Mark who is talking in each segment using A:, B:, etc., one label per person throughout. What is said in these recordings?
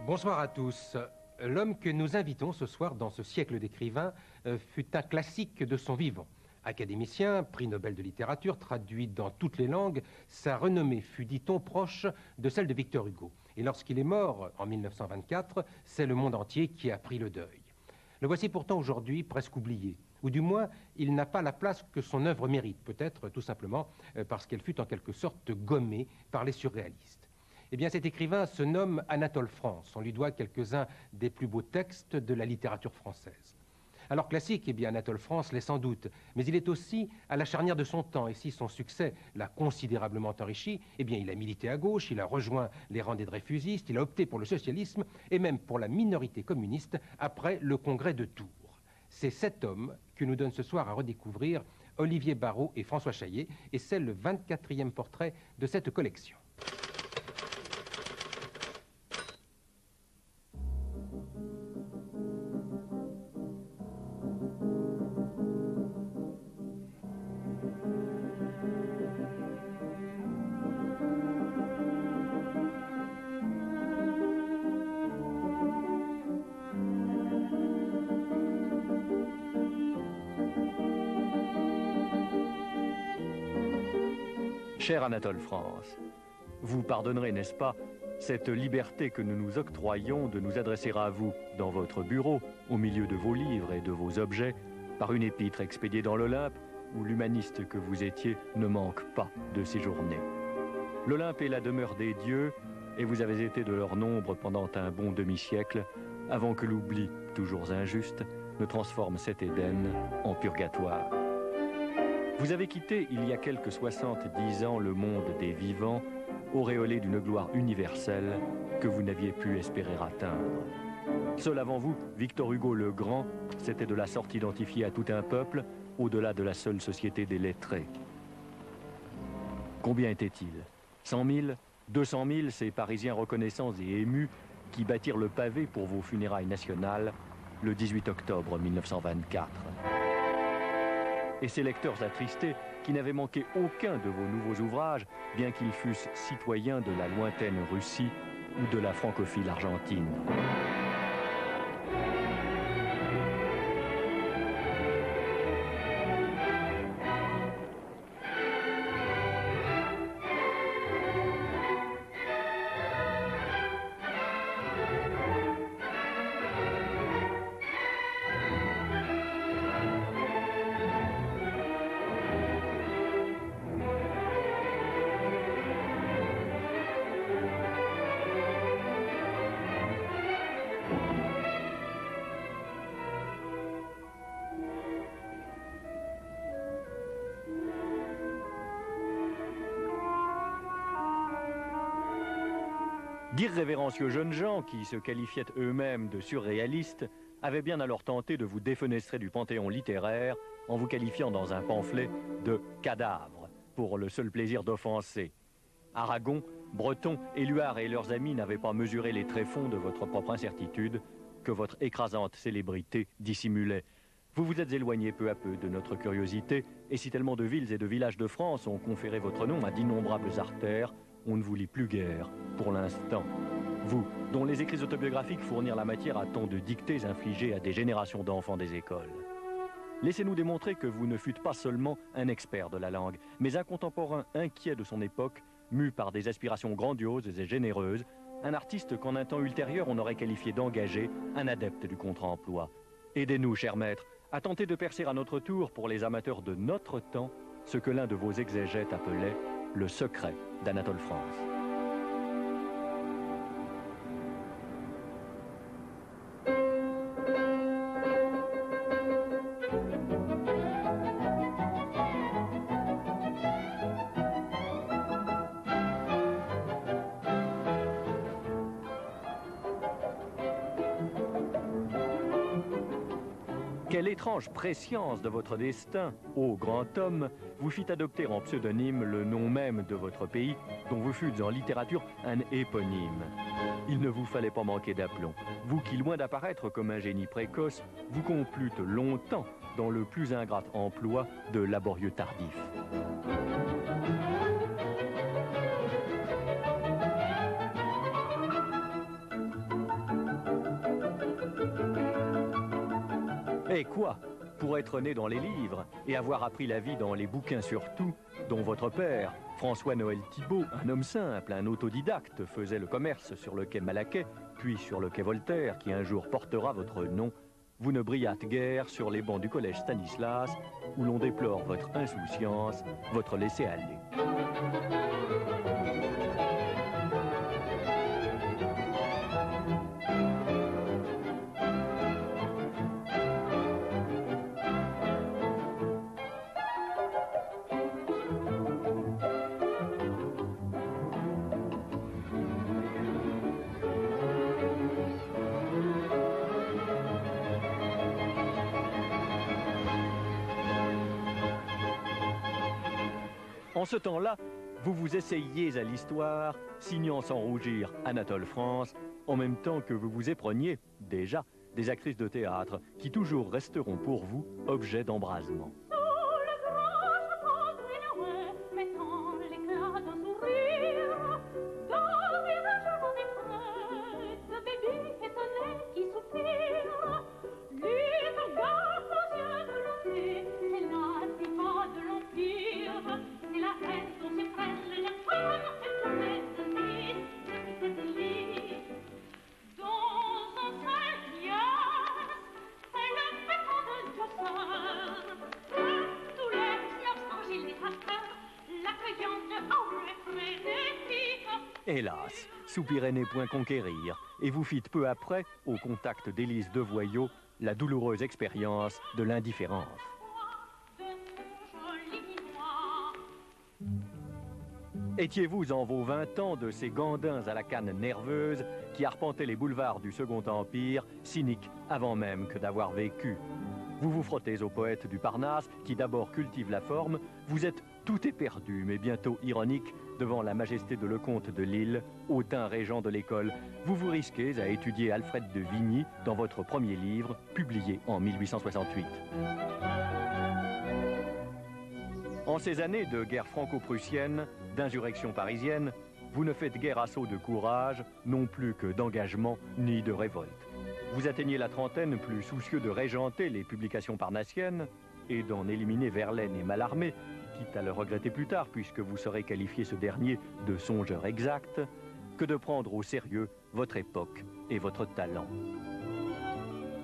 A: Bonsoir à tous. L'homme que nous invitons ce soir dans ce siècle d'écrivains fut un classique de son vivant. Académicien, prix Nobel de littérature, traduit dans toutes les langues, sa renommée fut, dit-on, proche de celle de Victor Hugo. Et lorsqu'il est mort, en 1924, c'est le monde entier qui a pris le deuil. Le voici pourtant aujourd'hui presque oublié, ou du moins, il n'a pas la place que son œuvre mérite, peut-être tout simplement parce qu'elle fut en quelque sorte gommée par les surréalistes. Eh bien, cet écrivain se nomme Anatole France. On lui doit quelques-uns des plus beaux textes de la littérature française. Alors classique, eh bien, Anatole France l'est sans doute, mais il est aussi à la charnière de son temps, et si son succès l'a considérablement enrichi, eh bien, il a milité à gauche, il a rejoint les rangs des dreyfusistes, il a opté pour le socialisme, et même pour la minorité communiste après le congrès de Tours. C'est cet homme que nous donne ce soir à redécouvrir Olivier Barrault et François Chaillet, et c'est le 24e portrait de cette collection.
B: Cher Anatole France, vous pardonnerez, n'est-ce pas, cette liberté que nous nous octroyons de nous adresser à vous dans votre bureau, au milieu de vos livres et de vos objets, par une épître expédiée dans l'Olympe, où l'humaniste que vous étiez ne manque pas de séjourner. L'Olympe est la demeure des dieux, et vous avez été de leur nombre pendant un bon demi-siècle, avant que l'oubli, toujours injuste, ne transforme cet Éden en purgatoire. Vous avez quitté il y a quelques 70 ans le monde des vivants, auréolé d'une gloire universelle que vous n'aviez pu espérer atteindre. Seul avant vous, Victor Hugo le Grand s'était de la sorte identifié à tout un peuple, au-delà de la seule société des lettrés. Combien était-il? 100 000? 200 000, ces Parisiens reconnaissants et émus qui battirent le pavé pour vos funérailles nationales le 18 octobre 1924. Et ces lecteurs attristés qui n'avaient manqué aucun de vos nouveaux ouvrages, bien qu'ils fussent citoyens de la lointaine Russie ou de la francophile Argentine. D'irrévérencieux jeunes gens qui se qualifiaient eux-mêmes de surréalistes avaient bien alors tenté de vous défenestrer du panthéon littéraire en vous qualifiant dans un pamphlet de cadavre pour le seul plaisir d'offenser. Aragon, Breton, Éluard et leurs amis n'avaient pas mesuré les tréfonds de votre propre incertitude que votre écrasante célébrité dissimulait. Vous vous êtes éloigné peu à peu de notre curiosité, et si tellement de villes et de villages de France ont conféré votre nom à d'innombrables artères, on ne vous lit plus guère, pour l'instant. Vous, dont les écrits autobiographiques fournirent la matière à tant de dictées infligées à des générations d'enfants des écoles. Laissez-nous démontrer que vous ne fûtes pas seulement un expert de la langue, mais un contemporain inquiet de son époque, mu par des aspirations grandioses et généreuses, un artiste qu'en un temps ultérieur on aurait qualifié d'engagé, un adepte du contre-emploi. Aidez-nous, cher maître, à tenter de percer à notre tour, pour les amateurs de notre temps, ce que l'un de vos exégètes appelait le secret d'Anatole France. Quelle étrange prescience de votre destin, ô grand homme, vous fit adopter en pseudonyme le nom même de votre pays, dont vous fûtes en littérature un éponyme. Il ne vous fallait pas manquer d'aplomb. Vous qui, loin d'apparaître comme un génie précoce, vous complûtes longtemps dans le plus ingrat emploi de laborieux tardif. Et quoi? Pour être né dans les livres et avoir appris la vie dans les bouquins surtout, dont votre père, François-Noël Thibault, un homme simple, un autodidacte, faisait le commerce sur le quai Malaquais, puis sur le quai Voltaire, qui un jour portera votre nom, vous ne brillâtes guère sur les bancs du collège Stanislas, où l'on déplore votre insouciance, votre laisser-aller. En ce temps-là, vous vous essayiez à l'histoire, signant sans rougir Anatole France, en même temps que vous vous épreniez, déjà, des actrices de théâtre qui toujours resteront pour vous objets d'embrasement. Hélas, soupirez n'est point conquérir, et vous fîtes peu après, au contact d'Élise Devoyaux, la douloureuse expérience de l'indifférence. Étiez-vous en vos 20 ans de ces gandins à la canne nerveuse qui arpentaient les boulevards du Second Empire, cyniques avant même que d'avoir vécu? Vous vous frottez aux poètes du Parnasse qui d'abord cultivent la forme, vous êtes tout éperdu mais bientôt ironique devant la majesté de Lecomte de Lille, hautain régent de l'école. Vous vous risquez à étudier Alfred de Vigny dans votre premier livre, publié en 1868. En ces années de guerre franco-prussienne, d'insurrection parisienne, vous ne faites guère assaut de courage, non plus que d'engagement ni de révolte. Vous atteignez la trentaine plus soucieux de régenter les publications parnassiennes et d'en éliminer Verlaine et Mallarmé, quitte à le regretter plus tard puisque vous saurez qualifier ce dernier de songeur exact, que de prendre au sérieux votre époque et votre talent.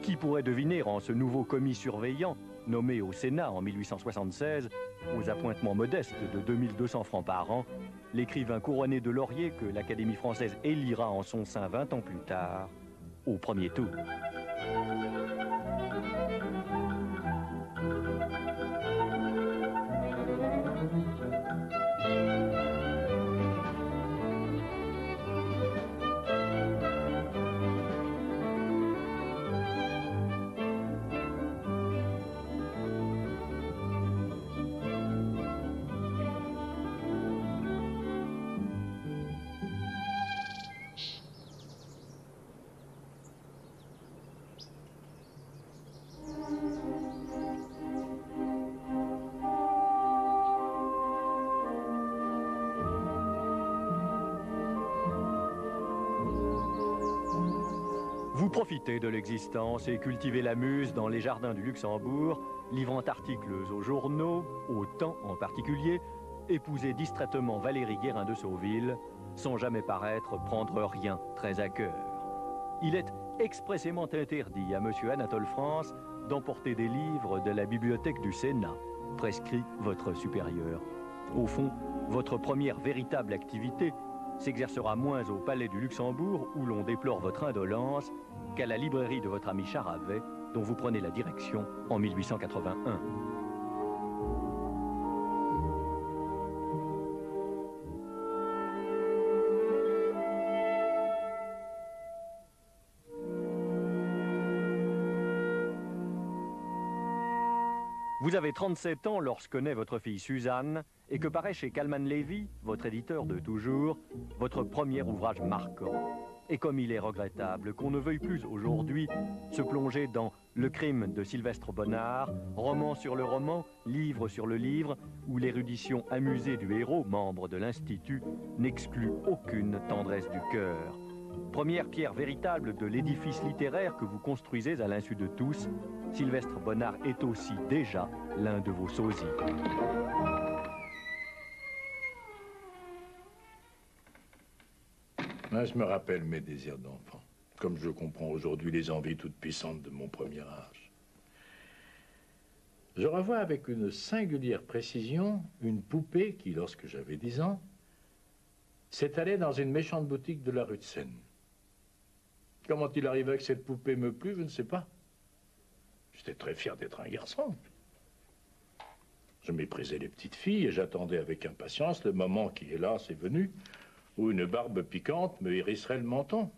B: Qui pourrait deviner en ce nouveau commis surveillant, nommé au Sénat en 1876, aux appointements modestes de 2200 francs par an, l'écrivain couronné de laurier que l'Académie française élira en son sein 20 ans plus tard, au premier tour. Vous profitez de l'existence et cultivez la muse dans les jardins du Luxembourg, livrant articles aux journaux, au Temps en particulier, épousez distraitement Valérie Guérin de Sauville, sans jamais paraître prendre rien très à cœur. Il est expressément interdit à monsieur Anatole France d'emporter des livres de la bibliothèque du Sénat, prescrit votre supérieur. Au fond, votre première véritable activité s'exercera moins au palais du Luxembourg, où l'on déplore votre indolence, qu'à la librairie de votre ami Charavet, dont vous prenez la direction en 1881. Vous avez 37 ans lorsque naît votre fille Suzanne et que paraît chez Calman Levy, votre éditeur de toujours, votre premier ouvrage marquant. Et comme il est regrettable qu'on ne veuille plus aujourd'hui se plonger dans Le crime de Sylvestre Bonnard, roman sur le roman, livre sur le livre, où l'érudition amusée du héros, membre de l'Institut, n'exclut aucune tendresse du cœur. Première pierre véritable de l'édifice littéraire que vous construisez à l'insu de tous, Sylvestre Bonnard est aussi déjà l'un de vos sosies.
C: Je me rappelle mes désirs d'enfant, comme je comprends aujourd'hui les envies toutes puissantes de mon premier âge. Je revois avec une singulière précision une poupée qui, lorsque j'avais 10 ans, s'étalait dans une méchante boutique de la rue de Seine. Comment il arrivait que cette poupée me plût, je ne sais pas. J'étais très fier d'être un garçon. Je méprisais les petites filles et j'attendais avec impatience le moment qui, hélas, est venu, où une barbe piquante me hérisserait le menton.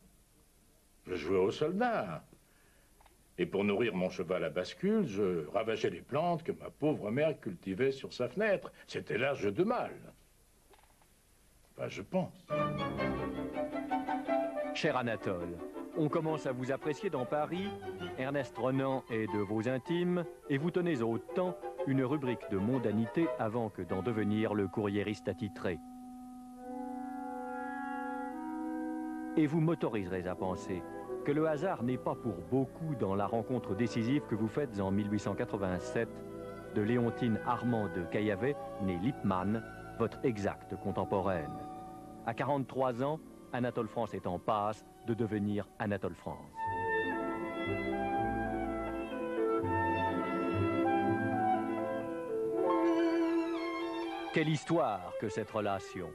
C: Je jouais au soldat. Et pour nourrir mon cheval à bascule, je ravageais les plantes que ma pauvre mère cultivait sur sa fenêtre. C'était l'âge de mal. Enfin, je pense.
B: Cher Anatole, on commence à vous apprécier dans Paris. Ernest Renan est de vos intimes et vous tenez autant une rubrique de mondanité avant que d'en devenir le courriériste attitré. Et vous m'autoriserez à penser que le hasard n'est pas pour beaucoup dans la rencontre décisive que vous faites en 1887 de Léontine Armand de Caillavet, née Lippmann, votre exacte contemporaine. À 43 ans, Anatole France est en passe de devenir Anatole France. Quelle histoire que cette relation!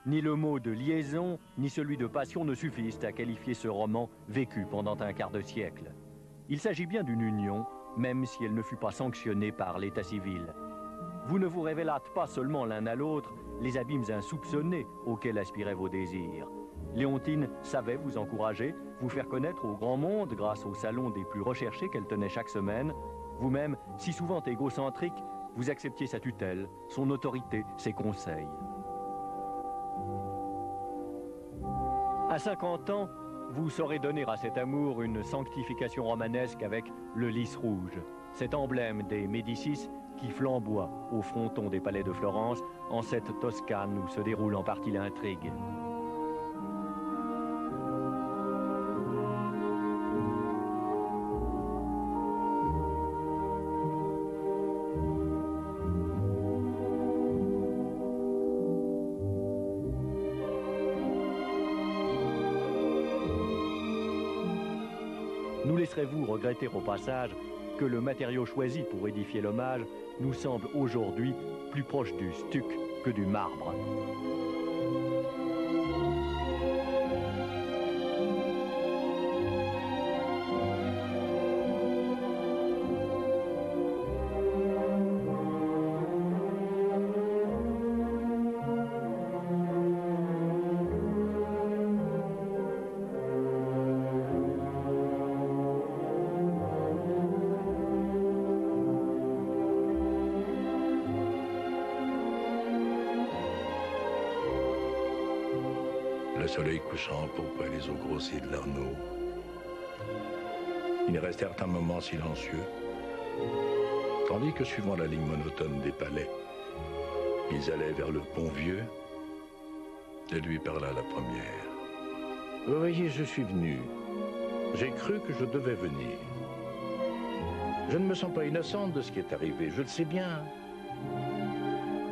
B: Ni le mot de liaison, ni celui de passion ne suffisent à qualifier ce roman vécu pendant un quart de siècle. Il s'agit bien d'une union, même si elle ne fut pas sanctionnée par l'état civil. Vous ne vous révélâtes pas seulement l'un à l'autre les abîmes insoupçonnés auxquels aspiraient vos désirs. Léontine savait vous encourager, vous faire connaître au grand monde grâce au salon des plus recherchés qu'elle tenait chaque semaine. Vous-même, si souvent égocentrique, vous acceptiez sa tutelle, son autorité, ses conseils. À 50 ans, vous saurez donner à cet amour une sanctification romanesque avec le lys rouge, cet emblème des Médicis qui flamboie au fronton des palais de Florence, en cette Toscane où se déroule en partie l'intrigue. Nous laisserez-vous regretter au passage que le matériau choisi pour édifier l'hommage nous semble aujourd'hui plus proche du stuc que du marbre.
C: Le soleil couchant pourprait les eaux grossies de l'Arnaud. Ils restèrent un moment silencieux, tandis que, suivant la ligne monotone des palais, ils allaient vers le pont Vieux. Elle lui parla la première. « Vous voyez, je suis venu. J'ai cru que je devais venir. Je ne me sens pas innocente de ce qui est arrivé, je le sais bien.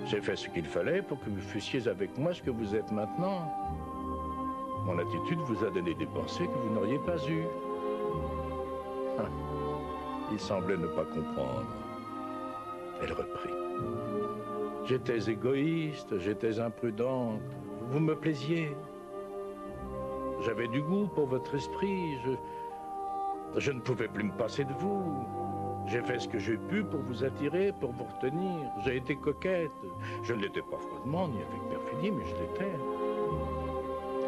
C: J'ai fait ce qu'il fallait pour que vous fussiez avec moi ce que vous êtes maintenant. Mon attitude vous a donné des pensées que vous n'auriez pas eues. Ah, il semblait ne pas comprendre. Elle reprit. J'étais égoïste, j'étais imprudente. Vous me plaisiez. J'avais du goût pour votre esprit. Je ne pouvais plus me passer de vous. J'ai fait ce que j'ai pu pour vous attirer, pour vous retenir. J'ai été coquette. Je ne l'étais pas froidement, ni avec perfidie, mais je l'étais.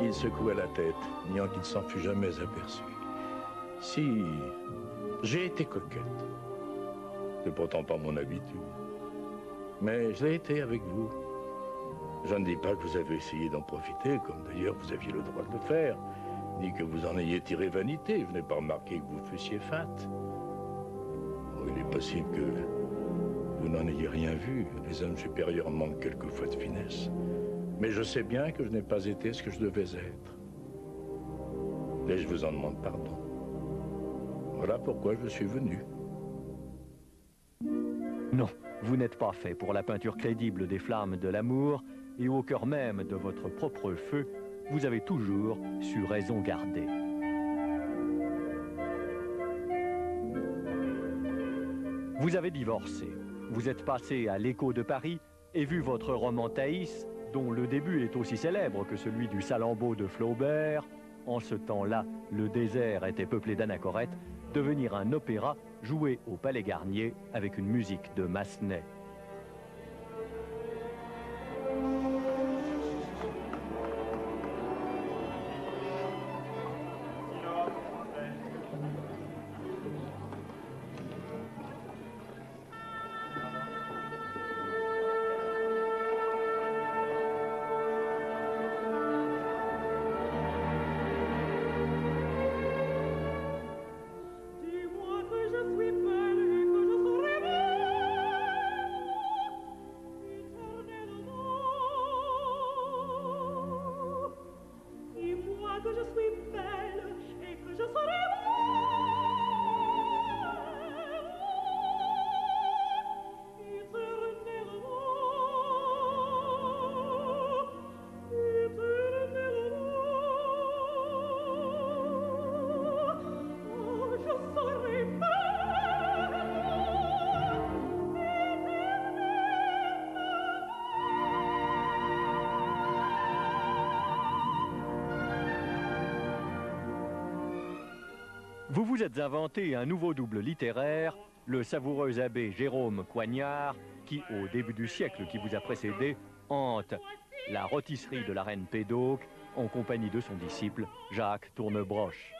C: Il secoua la tête, niant qu'il s'en fût jamais aperçu. Si, j'ai été coquette. C'est pourtant pas mon habitude. Mais je l'ai été avec vous. Je ne dis pas que vous avez essayé d'en profiter, comme d'ailleurs vous aviez le droit de le faire, ni que vous en ayez tiré vanité. Je n'ai pas remarqué que vous fussiez fat. Oh, il est possible que vous n'en ayez rien vu. Les hommes supérieurs manquent quelquefois de finesse. Mais je sais bien que je n'ai pas été ce que je devais être. Et je vous en demande pardon. Voilà pourquoi je suis venu.
B: Non, vous n'êtes pas fait pour la peinture crédible des flammes de l'amour, et au cœur même de votre propre feu, vous avez toujours su raison garder. Vous avez divorcé, vous êtes passé à l'Écho de Paris et vu votre roman Thaïs, dont le début est aussi célèbre que celui du Salammbô de Flaubert, en ce temps-là, le désert était peuplé d'anachorètes, devenir un opéra joué au Palais Garnier avec une musique de Massenet. Vous vous êtes inventé un nouveau double littéraire, le savoureux abbé Jérôme Coignard, qui, au début du siècle qui vous a précédé, hante la rôtisserie de la reine Pédoc en compagnie de son disciple Jacques Tournebroche.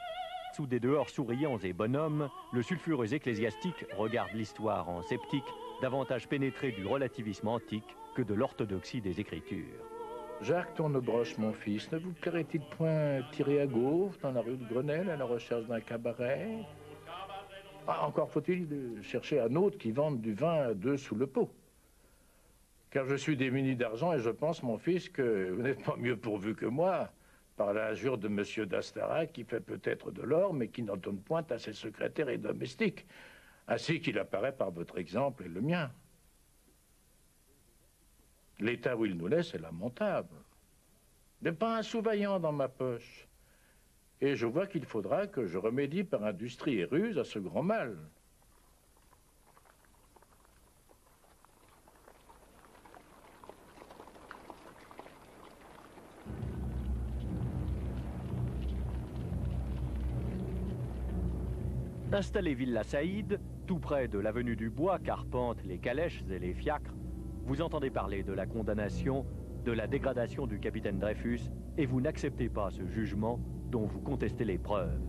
B: Sous des dehors souriants et bonhommes, le sulfureux ecclésiastique regarde l'histoire en sceptique, davantage pénétré du relativisme antique que de l'orthodoxie des Écritures.
C: Jacques Tournebroche, mon fils, ne vous plairait-il point tirer à gauche dans la rue de Grenelle à la recherche d'un cabaret? Encore faut-il chercher un autre qui vende du vin à 2 sous le pot. Car je suis démuni d'argent et je pense, mon fils, que vous n'êtes pas mieux pourvu que moi par l'injure de M. d'Astarac qui fait peut-être de l'or mais qui n'en donne point à ses secrétaires et domestiques, ainsi qu'il apparaît par votre exemple et le mien. L'état où il nous laisse est lamentable. Il n'y a pas un sous-vaillant dans ma poche. Et je vois qu'il faudra que je remédie par industrie et ruse à ce grand mal.
B: Installé Villa Saïd, tout près de l'avenue du Bois qu'arpentent les calèches et les fiacres, vous entendez parler de la condamnation, de la dégradation du capitaine Dreyfus, et vous n'acceptez pas ce jugement dont vous contestez les preuves.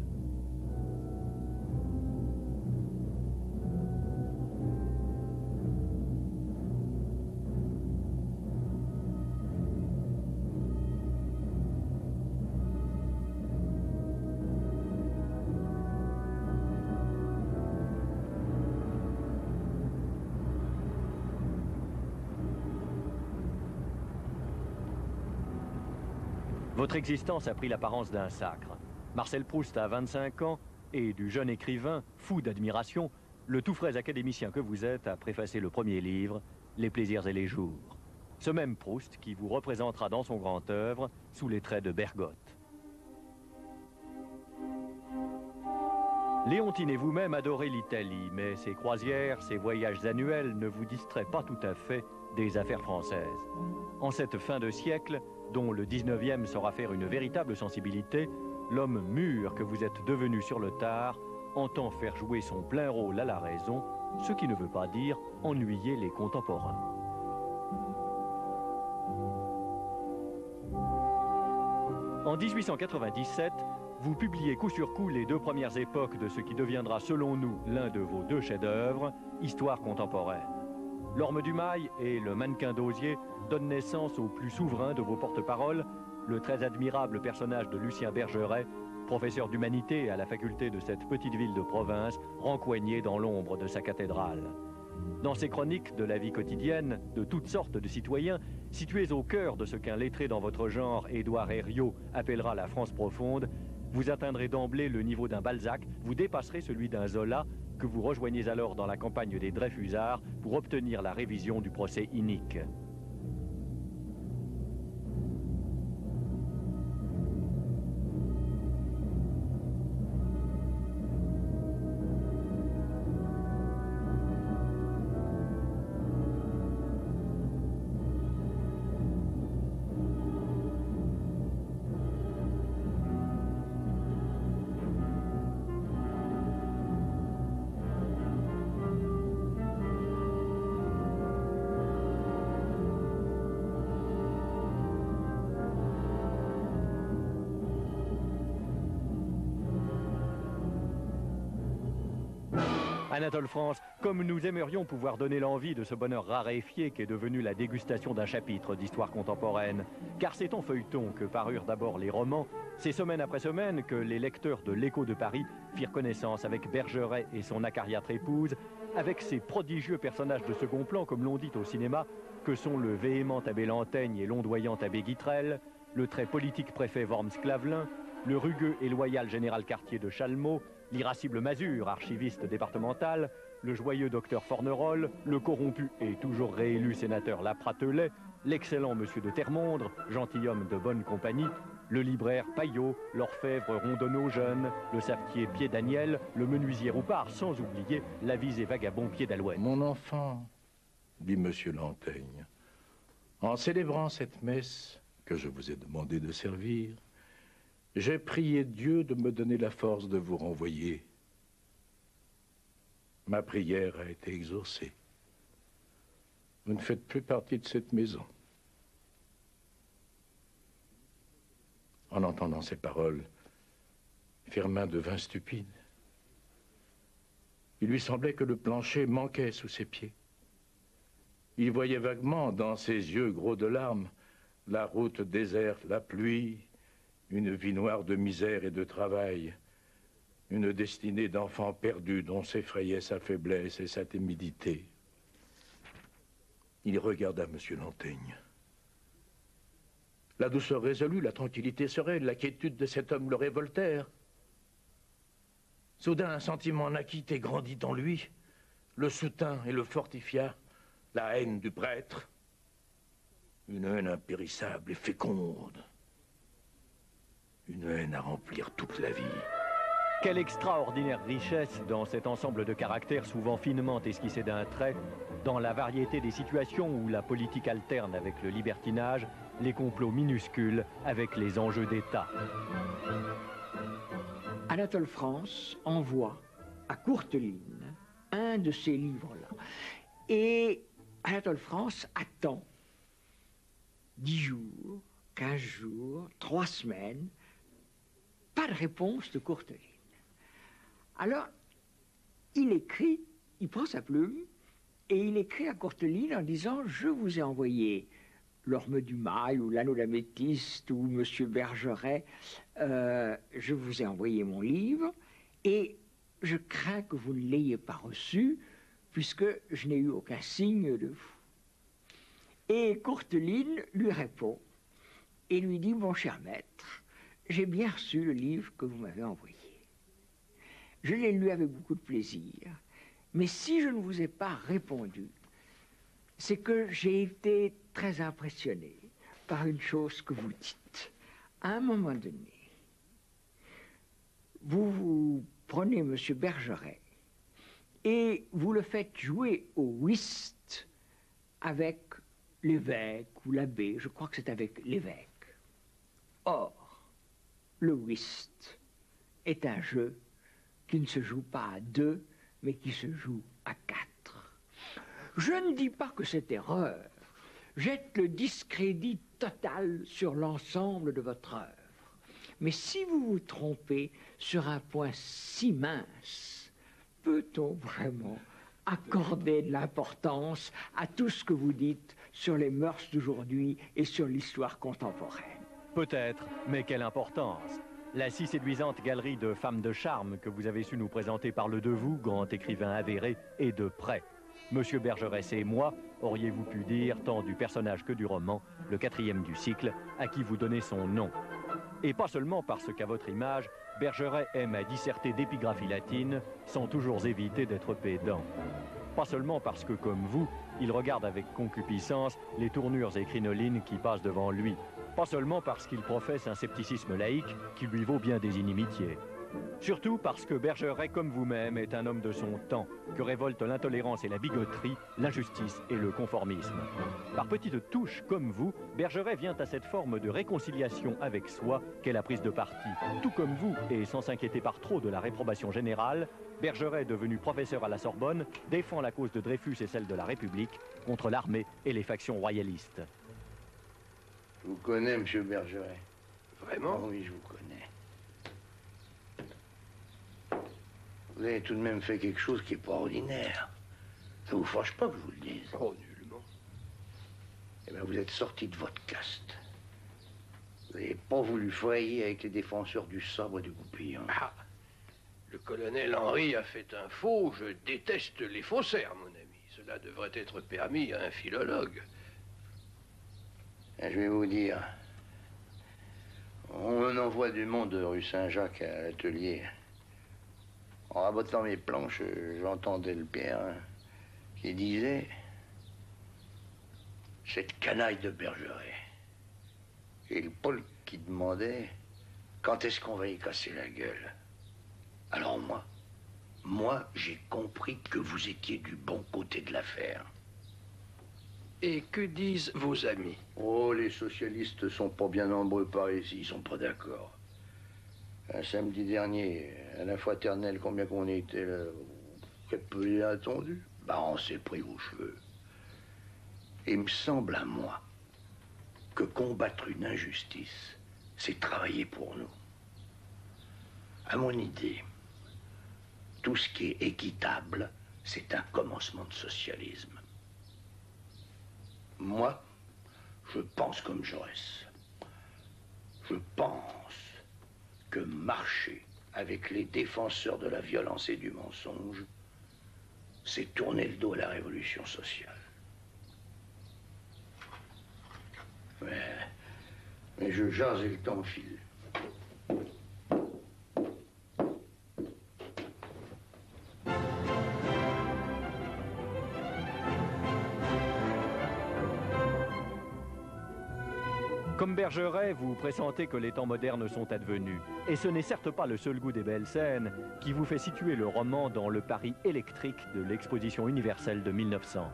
B: Votre existence a pris l'apparence d'un sacre. Marcel Proust a 25 ans et du jeune écrivain, fou d'admiration, le tout frais académicien que vous êtes a préfacé le premier livre, Les plaisirs et les jours. Ce même Proust qui vous représentera dans son grand œuvre sous les traits de Bergotte. Léontine et vous-même adorez l'Italie, mais ses croisières, ses voyages annuels ne vous distraient pas tout à fait des affaires françaises. En cette fin de siècle, dont le 19e saura faire une véritable sensibilité, l'homme mûr que vous êtes devenu sur le tard entend faire jouer son plein rôle à la raison, ce qui ne veut pas dire ennuyer les contemporains. En 1897, vous publiez coup sur coup les 2 premières époques de ce qui deviendra selon nous l'un de vos 2 chefs-d'œuvre, Histoire contemporaine. L'Orme du Mail et Le Mannequin d'Osier donnent naissance au plus souverain de vos porte-paroles, le très admirable personnage de Lucien Bergeret, professeur d'humanité à la faculté de cette petite ville de province, rencoignée dans l'ombre de sa cathédrale. Dans ces chroniques de la vie quotidienne de toutes sortes de citoyens, situés au cœur de ce qu'un lettré dans votre genre, Édouard Herriot, appellera la France profonde, Vous atteindrez d'emblée le niveau d'un Balzac, vous dépasserez celui d'un Zola, que vous rejoignez alors dans la campagne des Dreyfusards pour obtenir la révision du procès inique. Anatole France, comme nous aimerions pouvoir donner l'envie de ce bonheur raréfié qu'est devenu la dégustation d'un chapitre d'histoire contemporaine. Car c'est en feuilleton que parurent d'abord les romans, c'est semaine après semaine que les lecteurs de l'Écho de Paris firent connaissance avec Bergeret et son acariâtre épouse, avec ces prodigieux personnages de second plan, comme l'on dit au cinéma, que sont le véhément abbé Lantaigne et l'ondoyant abbé Guitrel, le très politique préfet Worms-Clavelin, le rugueux et loyal général Cartier de Chalmaux, l'irascible Mazure, archiviste départemental, le joyeux docteur Fornerol, le corrompu et toujours réélu sénateur Lapratelet, l'excellent monsieur de Termondre, gentilhomme de bonne compagnie, le libraire Paillot, l'orfèvre Rondonneau jeune, le savetier Pied-Daniel, le menuisier Roupard, sans oublier l'avisé vagabond Pied-d'Alouette.
C: Mon enfant, dit monsieur Lantaigne, en célébrant cette messe que je vous ai demandé de servir, j'ai prié Dieu de me donner la force de vous renvoyer. Ma prière a été exaucée. Vous ne faites plus partie de cette maison. En entendant ces paroles, Firmin devint stupide. Il lui semblait que le plancher manquait sous ses pieds. Il voyait vaguement dans ses yeux gros de larmes la route déserte, la pluie, une vie noire de misère et de travail, une destinée d'enfant perdu dont s'effrayait sa faiblesse et sa timidité. Il regarda M. Lantaigne. La douceur résolue, la tranquillité sereine, la quiétude de cet homme le révoltèrent. Soudain, un sentiment naquit et grandit en lui, le soutint et le fortifia, la haine du prêtre, une haine impérissable et féconde. Une haine à remplir toute la vie.
B: Quelle extraordinaire richesse dans cet ensemble de caractères souvent finement esquissés d'un trait, dans la variété des situations où la politique alterne avec le libertinage, les complots minuscules avec les enjeux d'État.
D: Anatole France envoie à Courteline un de ces livres-là. Et Anatole France attend 10 jours, 15 jours, 3 semaines, pas de réponse de Courteline. Alors, il écrit, il prend sa plume, et il écrit à Courteline en disant « Je vous ai envoyé l'Orme du Mail ou l'Anneau d'améthyste ou Monsieur Bergeret, je vous ai envoyé mon livre, et je crains que vous ne l'ayez pas reçu, puisque je n'ai eu aucun signe de vous. » Et Courteline lui répond, et lui dit « Mon cher maître, j'ai bien reçu le livre que vous m'avez envoyé. Je l'ai lu avec beaucoup de plaisir, mais si je ne vous ai pas répondu, c'est que j'ai été très impressionné par une chose que vous dites. À un moment donné, vous prenez M. Bergeret et vous le faites jouer au whist avec l'évêque ou l'abbé, je crois que c'est avec l'évêque. Or, le whist est un jeu qui ne se joue pas à 2, mais qui se joue à 4. Je ne dis pas que cette erreur jette le discrédit total sur l'ensemble de votre œuvre. Mais si vous vous trompez sur un point si mince, peut-on vraiment accorder de l'importance à tout ce que vous dites sur les mœurs d'aujourd'hui et sur l'histoire contemporaine?
B: Peut-être, mais quelle importance! La si séduisante galerie de femmes de charme que vous avez su nous présenter parle de vous, grand écrivain avéré, et de près. Monsieur Bergeret, c'est moi, auriez-vous pu dire, tant du personnage que du roman, le 4e du cycle, à qui vous donnez son nom. Et pas seulement parce qu'à votre image, Bergeret aime à disserter d'épigraphie latine sans toujours éviter d'être pédant. Pas seulement parce que, comme vous, il regarde avec concupiscence les tournures et crinolines qui passent devant lui. Pas seulement parce qu'il professe un scepticisme laïque qui lui vaut bien des inimitiés. Surtout parce que Bergeret, comme vous-même, est un homme de son temps, que révoltent l'intolérance et la bigoterie, l'injustice et le conformisme. Par petites touches, comme vous, Bergeret vient à cette forme de réconciliation avec soi qu'est la prise de parti. Tout comme vous, et sans s'inquiéter par trop de la réprobation générale, Bergeret, devenu professeur à la Sorbonne, défend la cause de Dreyfus et celle de la République contre l'armée et les factions royalistes.
E: Je vous connais, monsieur Bergeret.
A: Vraiment?
E: Ah oui, je vous connais. Vous avez tout de même fait quelque chose qui n'est pas ordinaire. Ça vous fâche pas que je vous le dise?
A: Oh, nullement.
E: Eh bien, vous êtes sorti de votre caste. Vous n'avez pas voulu frayer avec les défenseurs du sabre et du goupillon.
F: Ah, le colonel Henry a fait un faux. Je déteste les faussaires, mon ami. Cela devrait être permis à un philologue.
E: Je vais vous dire, on envoie du monde rue Saint-Jacques à l'atelier. En rabotant mes planches, j'entendais le père qui disait « Cette canaille de Bergeret ». Et le Paul qui demandait « Quand est-ce qu'on va y casser la gueule ?» Alors moi, j'ai compris que vous étiez du bon côté de l'affaire.
F: Et que disent vos amis?
E: Oh, les socialistes sont pas bien nombreux par ici, ils sont pas d'accord. Un samedi dernier, à la fraternelle, combien qu'on était là, très peu inattendu. Bah, on s'est pris aux cheveux. Et il me semble à moi que combattre une injustice, c'est travailler pour nous. À mon idée, tout ce qui est équitable, c'est un commencement de socialisme. Moi, je pense comme Jaurès. Je pense que marcher avec les défenseurs de la violence et du mensonge, c'est tourner le dos à la révolution sociale. Mais je jase et le temps file.
B: Comme Bergeret, vous pressentez que les temps modernes sont advenus. Et ce n'est certes pas le seul goût des belles scènes qui vous fait situer le roman dans le Paris électrique de l'exposition universelle de 1900.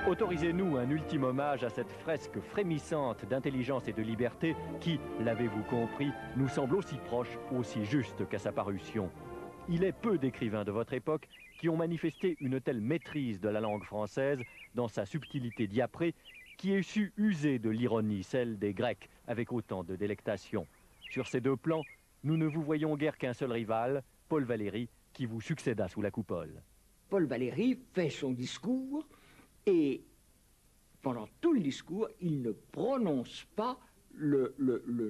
B: Autorisez-nous un ultime hommage à cette fresque frémissante d'intelligence et de liberté qui, l'avez-vous compris, nous semble aussi proche, aussi juste qu'à sa parution. Il est peu d'écrivains de votre époque qui ont manifesté une telle maîtrise de la langue française dans sa subtilité diaprée qui ait su user de l'ironie, celle des Grecs, avec autant de délectation. Sur ces deux plans, nous ne vous voyons guère qu'un seul rival, Paul Valéry, qui vous succéda sous la coupole.
D: Paul Valéry fait son discours et pendant tout le discours, il ne prononce pas le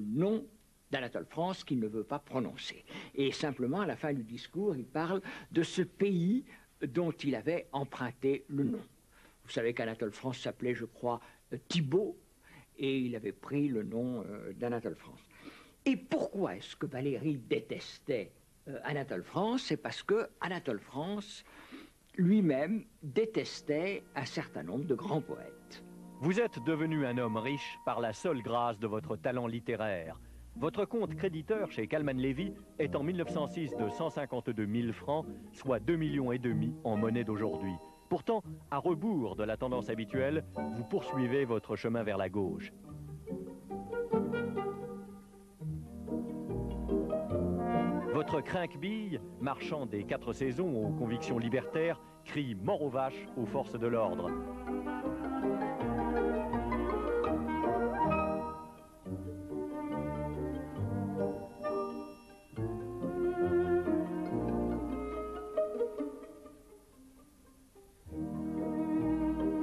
D: nom d'Anatole France qu'il ne veut pas prononcer. Et simplement, à la fin du discours, il parle de ce pays dont il avait emprunté le nom. Vous savez qu'Anatole France s'appelait, je crois, Thibault, et il avait pris le nom d'Anatole France. Et pourquoi est-ce que Valéry détestait Anatole France? C'est parce que Anatole France lui-même détestait un certain nombre de grands poètes.
B: Vous êtes devenu un homme riche par la seule grâce de votre talent littéraire. Votre compte créditeur chez Calman Levy est en 1906 de 152 000 francs, soit 2,5 millions en monnaie d'aujourd'hui. Pourtant, à rebours de la tendance habituelle, vous poursuivez votre chemin vers la gauche. Votre crinquebille, marchand des 4 saisons aux convictions libertaires, crie mort aux vaches aux forces de l'ordre.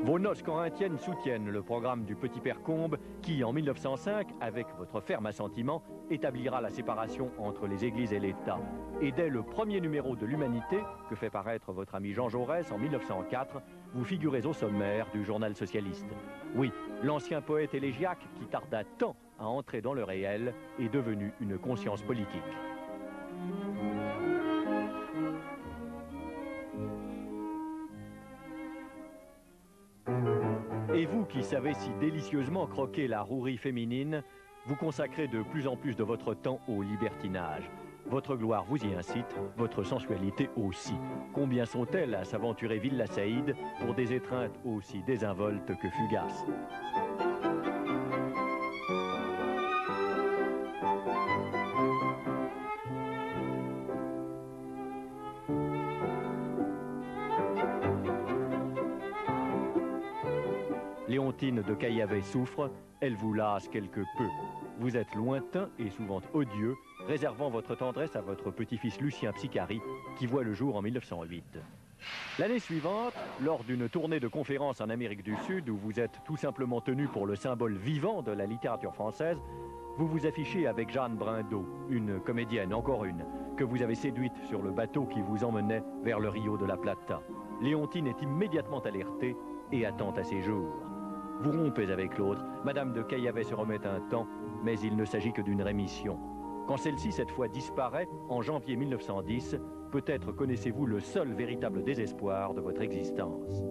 B: Vos noces corinthiennes soutiennent le programme du Petit Père Combe qui, en 1905, avec votre ferme assentiment, établira la séparation entre les églises et l'État. Et dès le premier numéro de l'Humanité, que fait paraître votre ami Jean Jaurès en 1904, vous figurez au sommaire du journal socialiste. Oui, l'ancien poète élégiaque qui tarda tant à entrer dans le réel est devenu une conscience politique. Et vous qui savez si délicieusement croquer la rouerie féminine, vous consacrez de plus en plus de votre temps au libertinage. Votre gloire vous y incite, votre sensualité aussi. Combien sont-elles à s'aventurer Villa Saïd pour des étreintes aussi désinvoltes que fugaces? Léontine de Caillavet souffre, elle vous lasse quelque peu. Vous êtes lointain et souvent odieux, réservant votre tendresse à votre petit-fils Lucien Psicari, qui voit le jour en 1908. L'année suivante, lors d'une tournée de conférences en Amérique du Sud, où vous êtes tout simplement tenu pour le symbole vivant de la littérature française, vous vous affichez avec Jeanne Brindeau, une comédienne, encore une, que vous avez séduite sur le bateau qui vous emmenait vers le Rio de la Plata. Léontine est immédiatement alertée et attend à ses jours. Vous rompez avec l'autre, Madame de Caillavet se remet un temps, mais il ne s'agit que d'une rémission. Quand celle-ci, cette fois, disparaît, en janvier 1910, peut-être connaissez-vous le seul véritable désespoir de votre existence.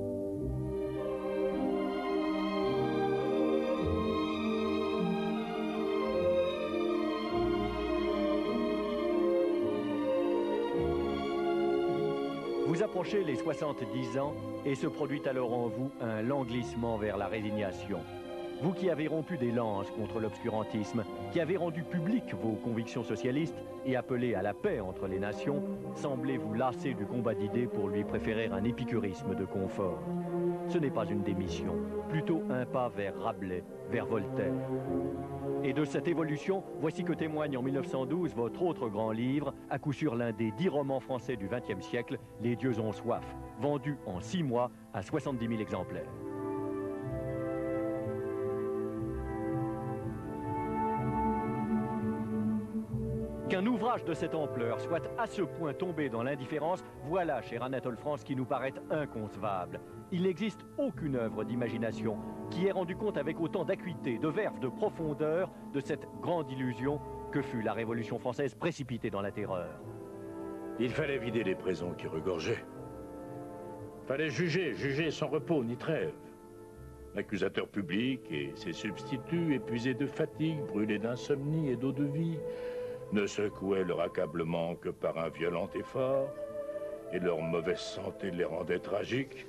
B: Vous approchez les 70 ans et se produit alors en vous un languissement vers la résignation. Vous qui avez rompu des lances contre l'obscurantisme, qui avez rendu publiques vos convictions socialistes et appelé à la paix entre les nations, semblez vous lasser du combat d'idées pour lui préférer un épicurisme de confort. Ce n'est pas une démission, plutôt un pas vers Rabelais, vers Voltaire. Et de cette évolution, voici que témoigne en 1912 votre autre grand livre, à coup sûr l'un des 10 romans français du XXe siècle, Les dieux ont soif, vendu en 6 mois à 70 000 exemplaires. Qu'un ouvrage de cette ampleur soit à ce point tombé dans l'indifférence, voilà, cher Anatole France, qui nous paraît inconcevable. Il n'existe aucune œuvre d'imagination qui ait rendu compte avec autant d'acuité, de verve, de profondeur de cette grande illusion que fut la Révolution française précipitée dans la terreur.
C: Il fallait vider les prisons qui regorgeaient. Fallait juger sans repos ni trêve. L'accusateur public et ses substituts, épuisés de fatigue, brûlés d'insomnie et d'eau de vie, ne secouaient leur accablement que par un violent effort, et leur mauvaise santé les rendait tragiques.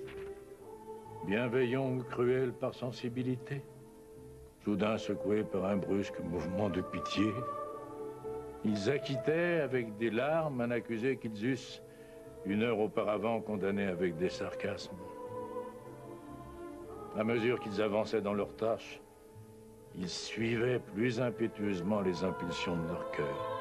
C: Bienveillants ou cruels par sensibilité, soudain secoués par un brusque mouvement de pitié, ils acquittaient avec des larmes un accusé qu'ils eussent, une heure auparavant, condamné avec des sarcasmes. À mesure qu'ils avançaient dans leurs tâches, ils suivaient plus impétueusement les impulsions de leur cœur.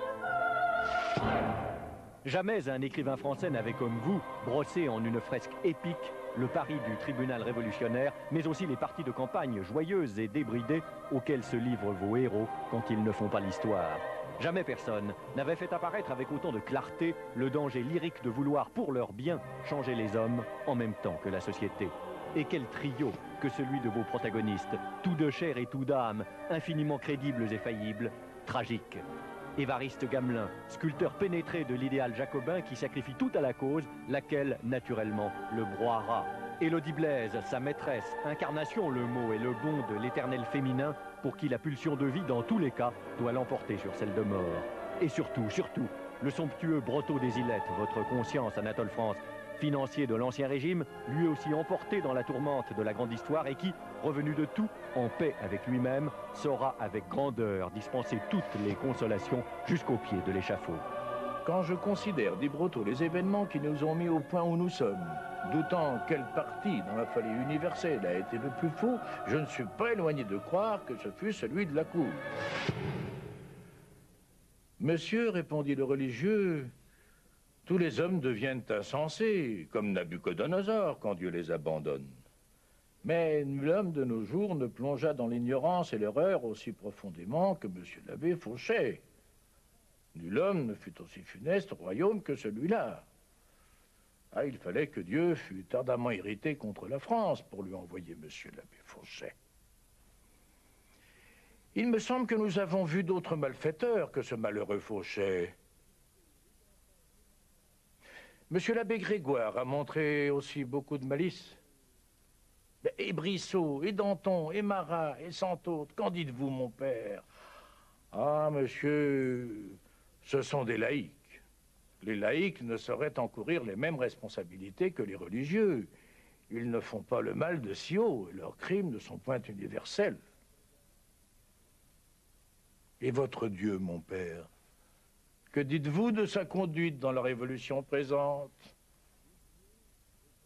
B: Jamais un écrivain français n'avait comme vous brossé en une fresque épique le Paris du tribunal révolutionnaire, mais aussi les parties de campagne joyeuses et débridées auxquelles se livrent vos héros quand ils ne font pas l'histoire. Jamais personne n'avait fait apparaître avec autant de clarté le danger lyrique de vouloir pour leur bien changer les hommes en même temps que la société. Et quel trio que celui de vos protagonistes, tous de chair et tous d'âme, infiniment crédibles et faillibles, tragiques. Évariste Gamelin, sculpteur pénétré de l'idéal jacobin qui sacrifie tout à la cause, laquelle, naturellement, le broiera. Élodie Blaise, sa maîtresse, incarnation, le mot et le bon de l'éternel féminin, pour qui la pulsion de vie, dans tous les cas, doit l'emporter sur celle de mort. Et surtout, le somptueux Brotteaux des Ilettes, votre conscience, Anatole France, financier de l'Ancien Régime, lui aussi emporté dans la tourmente de la grande histoire et qui, revenu de tout, en paix avec lui-même, saura avec grandeur dispenser toutes les consolations jusqu'au pied de l'échafaud.
C: Quand je considère dit Brotteaux les événements qui nous ont mis au point où nous sommes, doutant quel parti dans la folie universelle a été le plus faux, je ne suis pas éloigné de croire que ce fut celui de la cour. Monsieur, répondit le religieux, tous les hommes deviennent insensés, comme Nabuchodonosor quand Dieu les abandonne.
G: Mais nul homme de nos jours ne plongea dans l'ignorance et l'erreur aussi profondément que M. l'abbé Fauchet. Nul homme ne fut aussi funeste au royaume que celui-là. Ah, il fallait que Dieu fût ardemment irrité contre la France pour lui envoyer M. l'abbé Fauchet. Il me semble que nous avons vu d'autres malfaiteurs que ce malheureux Fauchet. M. l'abbé Grégoire a montré aussi beaucoup de malice. Et Brissot, et Danton, et Marat, et cent autres, qu'en dites-vous, mon père? Ah, monsieur, ce sont des laïcs. Les laïcs ne sauraient encourir les mêmes responsabilités que les religieux. Ils ne font pas le mal de si haut, et leurs crimes ne sont point universels. Et votre Dieu, mon père, que dites-vous de sa conduite dans la révolution présente?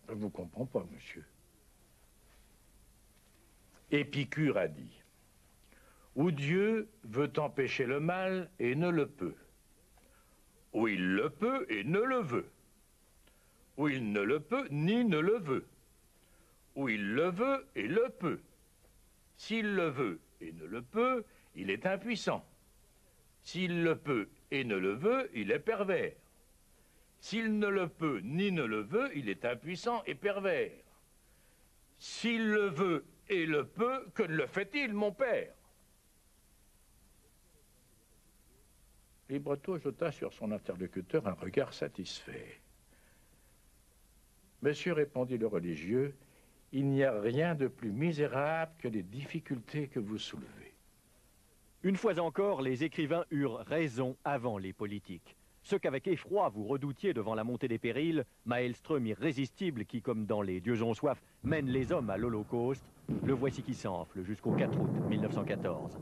G: Je ne vous comprends pas, monsieur. Épicure a dit, où Dieu veut empêcher le mal et ne le peut, où il le peut et ne le veut, où il ne le peut ni ne le veut, où il le veut et le peut. S'il le veut et ne le peut, il est impuissant. S'il le peut et ne le veut, il est pervers. S'il ne le peut ni ne le veut, il est impuissant et pervers. S'il le veut et le peut, que ne le fait-il, mon père? Libretto jeta sur son interlocuteur un regard satisfait. Monsieur, répondit le religieux, il n'y a rien de plus misérable que les difficultés que vous soulevez.
B: Une fois encore, les écrivains eurent raison avant les politiques. Ce qu'avec effroi vous redoutiez devant la montée des périls, Maelström irrésistible qui, comme dans Les Dieux ont soif, mène les hommes à l'Holocauste, le voici qui s'enfle jusqu'au 4 août 1914.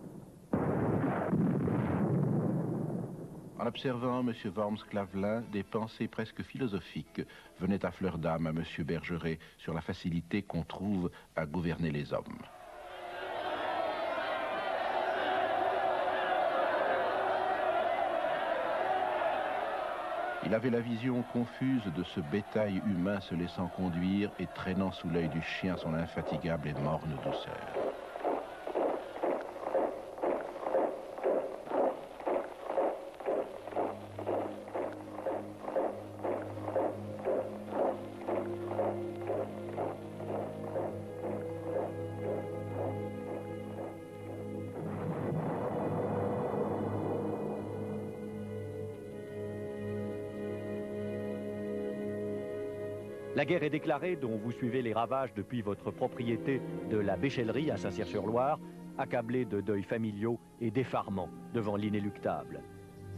H: En observant M. Worms-Clavelin, des pensées presque philosophiques venaient à fleur d'âme à M. Bergeret sur la facilité qu'on trouve à gouverner les hommes. Il avait la vision confuse de ce bétail humain se laissant conduire et traînant sous l'œil du chien son infatigable et morne douceur.
B: La guerre est déclarée, dont vous suivez les ravages depuis votre propriété de la Béchellerie à Saint-Cyr-sur-Loire, accablé de deuils familiaux et d'effarement devant l'inéluctable.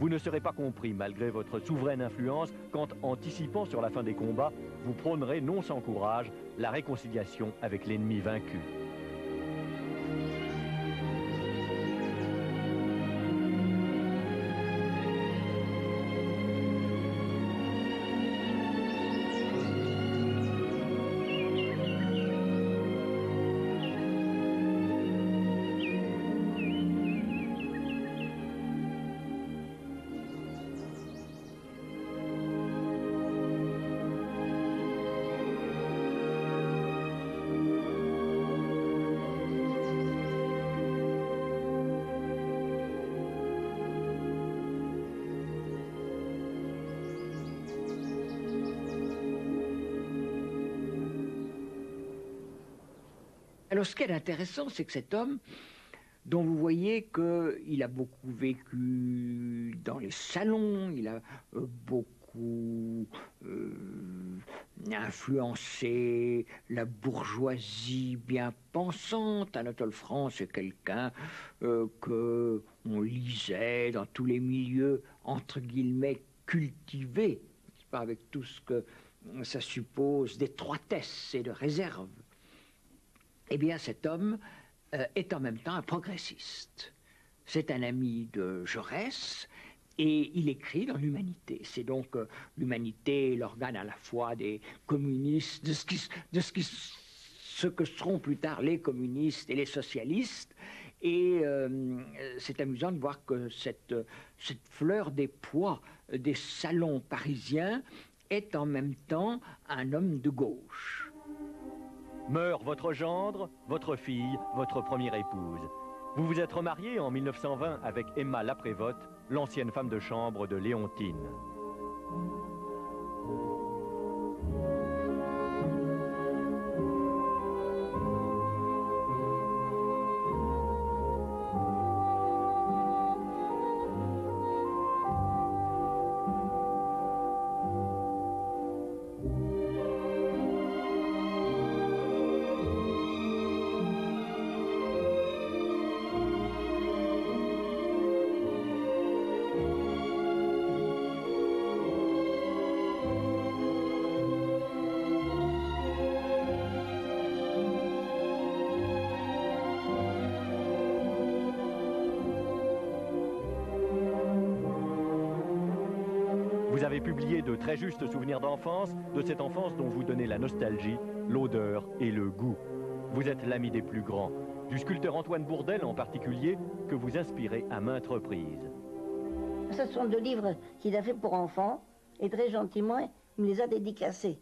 B: Vous ne serez pas compris, malgré votre souveraine influence, quand, anticipant sur la fin des combats, vous prônerez non sans courage la réconciliation avec l'ennemi vaincu.
D: Alors, ce qui est intéressant, c'est que cet homme, dont vous voyez qu'il a beaucoup vécu dans les salons, il a beaucoup influencé la bourgeoisie bien pensante. Anatole France est quelqu'un que on lisait dans tous les milieux, entre guillemets, cultivés, pas avec tout ce que ça suppose d'étroitesse et de réserve. Eh bien, cet homme est en même temps un progressiste. C'est un ami de Jaurès et il écrit dans l'Humanité. C'est donc l'Humanité, l'organe à la fois des communistes, de ce que seront plus tard les communistes et les socialistes. Et c'est amusant de voir que cette fleur des pois des salons parisiens est en même temps un homme de gauche.
B: Meurt votre gendre, votre fille, votre première épouse. Vous vous êtes remarié en 1920 avec Emma Laprévotte, l'ancienne femme de chambre de Léontine. Vous avez publié de très justes souvenirs d'enfance, de cette enfance dont vous donnez la nostalgie, l'odeur et le goût. Vous êtes l'ami des plus grands, du sculpteur Antoine Bourdelle en particulier, que vous inspirez à maintes reprises.
I: Ce sont 2 livres qu'il a fait pour enfants, et très gentiment, il me les a dédicacés.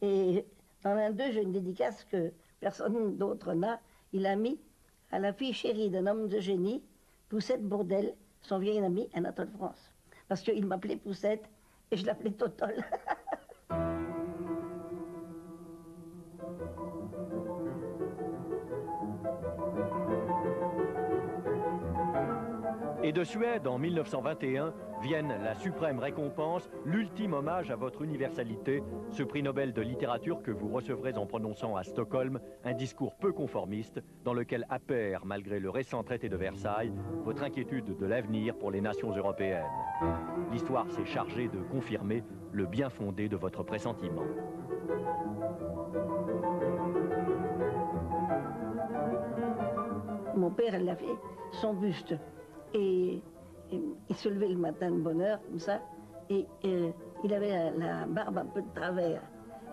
I: Et dans l'un d'eux, j'ai une dédicace que personne d'autre n'a. Il a mis à la fille chérie d'un homme de génie, Poussette Bourdelle, son vieil ami Anatole France. Parce qu'il m'appelait Poussette, et je l'appelais Totol.
B: Et de Suède, en 1921, viennent la suprême récompense, l'ultime hommage à votre universalité, ce prix Nobel de littérature que vous recevrez en prononçant à Stockholm un discours peu conformiste dans lequel appert, malgré le récent traité de Versailles, votre inquiétude de l'avenir pour les nations européennes. L'histoire s'est chargée de confirmer le bien fondé de votre pressentiment.
I: Mon père, elle a fait son buste. Et il se levait le matin de bonne heure, comme ça, et il avait la barbe un peu de travers.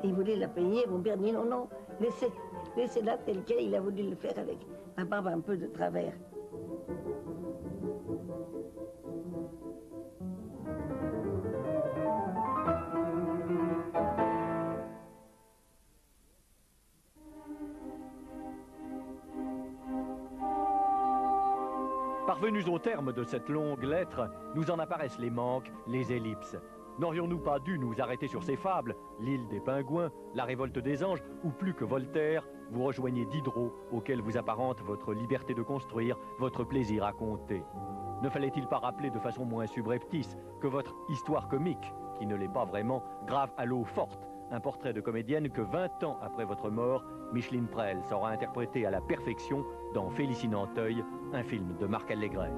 I: Et il voulait la peigner. Mon père dit non, non, laissez-la telle quelle. Il a voulu le faire avec la barbe un peu de travers.
B: Parvenus au terme de cette longue lettre, nous en apparaissent les manques, les ellipses. N'aurions-nous pas dû nous arrêter sur ces fables, l'île des pingouins, la révolte des anges, ou plus que Voltaire, vous rejoignez Diderot, auquel vous apparente votre liberté de construire, votre plaisir à conter. Ne fallait-il pas rappeler de façon moins subreptice que votre histoire comique, qui ne l'est pas vraiment, grave à l'eau forte, un portrait de comédienne que 20 ans après votre mort, Micheline Prel saura interpréter à la perfection dans Félicie Nanteuil, un film de Marc Allégret.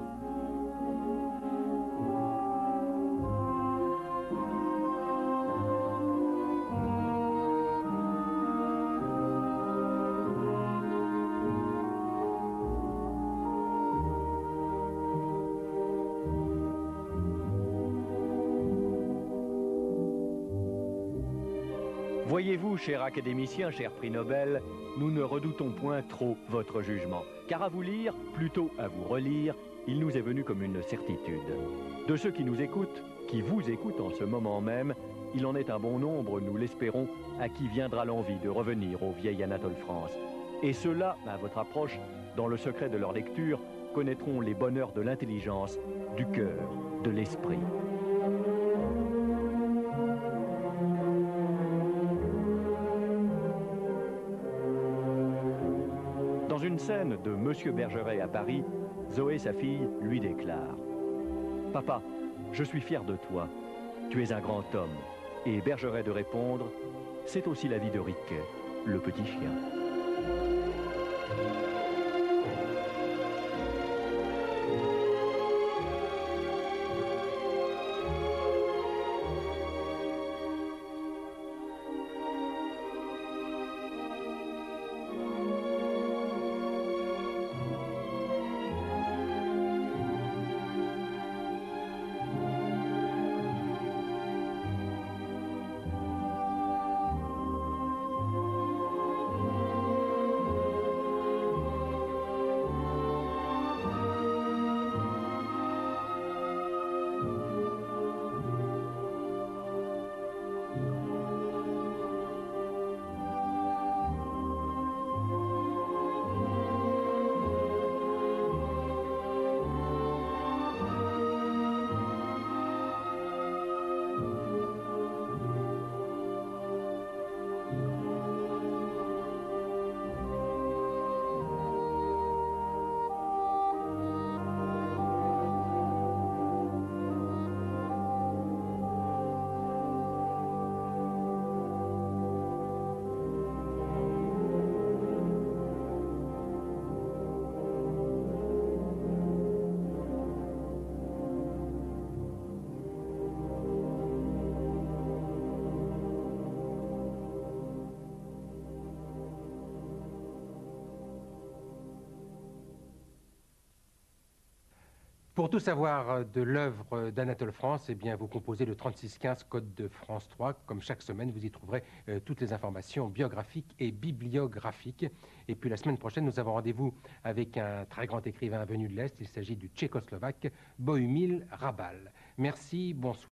B: Voyez-vous, cher académicien, cher prix Nobel, nous ne redoutons point trop votre jugement, car à vous lire, plutôt à vous relire, il nous est venu comme une certitude. De ceux qui nous écoutent, qui vous écoutent en ce moment même, il en est un bon nombre, nous l'espérons, à qui viendra l'envie de revenir au vieil Anatole France. Et ceux-là, à votre approche, dans le secret de leur lecture, connaîtront les bonheurs de l'intelligence, du cœur, de l'esprit. Dans une scène de Monsieur Bergeret à Paris, Zoé, sa fille, lui déclare « Papa, je suis fier de toi. Tu es un grand homme. » Et Bergeret de répondre « C'est aussi la vie de Riquet, le petit chien. »
A: Pour tout savoir de l'œuvre d'Anatole France, eh bien, vous composez le 3615 code de France 3. Comme chaque semaine, vous y trouverez toutes les informations biographiques et bibliographiques. Et puis la semaine prochaine, nous avons rendez-vous avec un très grand écrivain venu de l'Est. Il s'agit du Tchécoslovaque Bohumil Hrabal. Merci, bonsoir.